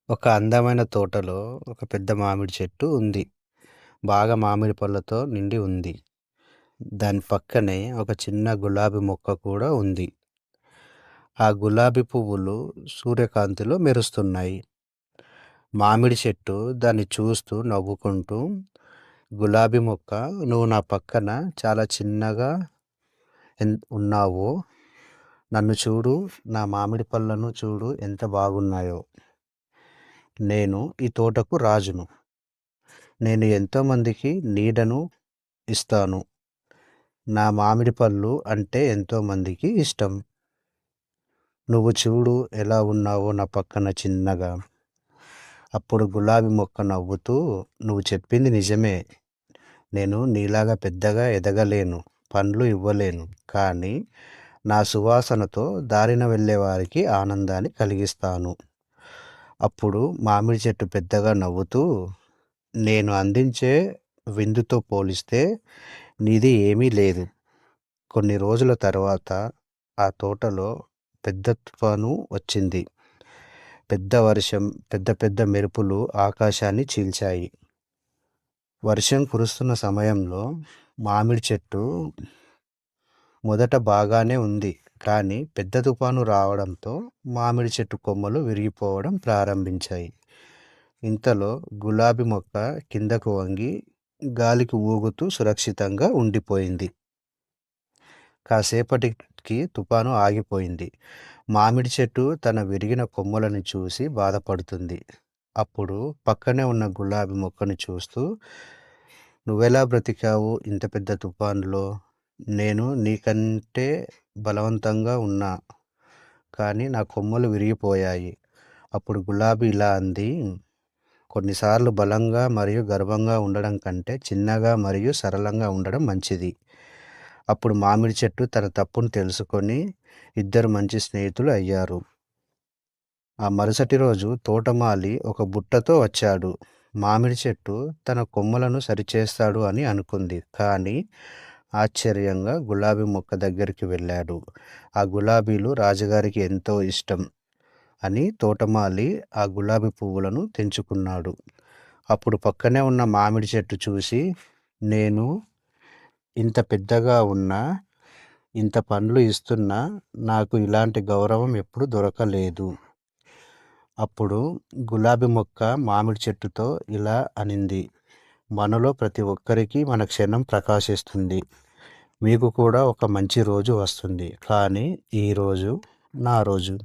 ఒక అందమైన తోటలో ఒక పెద్ద మామిడి చెట్టు ఉంది. బాగా మామిడి పళ్ళతో నిండి ఉంది. దాని పక్కనే ఒక చిన్న గులాబీ మొక్క కూడా ఉంది. ఆ గులాబీ పువ్వులు సూర్యకాంతిలో మెరుస్తున్నాయి. మామిడి చెట్టు దాన్ని చూస్తూ నవ్వుకుంటూ, గులాబీ మొక్క, నువ్వు నా పక్కన చాలా చిన్నగా ఉన్నావో, నన్ను చూడు, నా మామిడి పళ్ళను చూడు ఎంత బాగున్నాయో. నేను ఈ తోటకు రాజును. నేను ఎంతోమందికి నీడను ఇస్తాను. నా మామిడి పళ్ళు అంటే ఎంతోమందికి ఇష్టం. నువ్వు చూడు ఎలా ఉన్నావో నా పక్కన చిన్నగా. అప్పుడు గులాబీ మొక్క నవ్వుతూ, నువ్వు చెప్పింది నిజమే. నేను నీలాగా పెద్దగా ఎదగలేను, పండ్లు ఇవ్వలేను. కానీ నా సువాసనతో దారిన వెళ్ళే వారికి ఆనందాన్ని కలిగిస్తాను. అప్పుడు మామిడి చెట్టు పెద్దగా నవ్వుతూ, నేను అందించే విందుతో పోలిస్తే నీది ఏమీ లేదు. కొన్ని రోజుల తర్వాత ఆ తోటలో పెద్ద తుఫాను వచ్చింది. పెద్ద వర్షం, పెద్ద పెద్ద మెరుపులు ఆకాశాన్ని చీల్చాయి. వర్షం కురుస్తున్న సమయంలో మామిడి చెట్టు మొదట బాగానే ఉంది. కానీ పెద్ద తుఫాను రావడంతో మామిడి చెట్టు కొమ్మలు విరిగిపోవడం ప్రారంభించాయి. ఇంతలో గులాబీ మొక్క కిందకు వంగి గాలికి ఊగుతూ సురక్షితంగా ఉండిపోయింది. కాసేపటికి తుఫాను ఆగిపోయింది. మామిడి చెట్టు తన విరిగిన కొమ్మలను చూసి బాధపడుతుంది. అప్పుడు పక్కనే ఉన్న గులాబీ మొక్కను చూస్తూ, నువ్వెలా బ్రతికావు ఇంత పెద్ద తుఫానులో? నేను నీకంటే బలవంతంగా ఉన్నా, కానీ నా కొమ్మలు విరిగిపోయాయి. అప్పుడు గులాబీ ఇలా అంది, కొన్నిసార్లు బలంగా మరియు గర్వంగా ఉండడం కంటే చిన్నగా మరియు సరళంగా ఉండడం మంచిది. అప్పుడు మామిడి చెట్టు తన తప్పును తెలుసుకొని ఇద్దరు మంచి స్నేహితులు అయ్యారు. ఆ మరుసటి రోజు తోటమాలి ఒక బుట్టతో వచ్చాడు. మామిడి చెట్టు తన కొమ్మలను సరిచేస్తాడు అని అనుకుంది. కానీ ఆశ్చర్యంగా గులాబీ మొక్క దగ్గరికి వెళ్ళాడు. ఆ గులాబీలు రాజుగారికి ఎంతో ఇష్టం అని తోటమాలి ఆ గులాబీ పువ్వులను తెంచుకున్నాడు. అప్పుడు పక్కనే ఉన్న మామిడి చెట్టు చూసి, నేను ఇంత పెద్దగా ఉన్నా, ఇంత పండ్లు ఇస్తున్నా, నాకు ఇలాంటి గౌరవం ఎప్పుడు దొరకలేదు. అప్పుడు గులాబీ మొక్క మామిడి చెట్టుతో ఇలా అనింది, మనలో ప్రతి ఒక్కరికి మన క్షణం ప్రకాశిస్తుంది. మీకు కూడా ఒక మంచి రోజు వస్తుంది. కానీ ఈరోజు నా రోజు.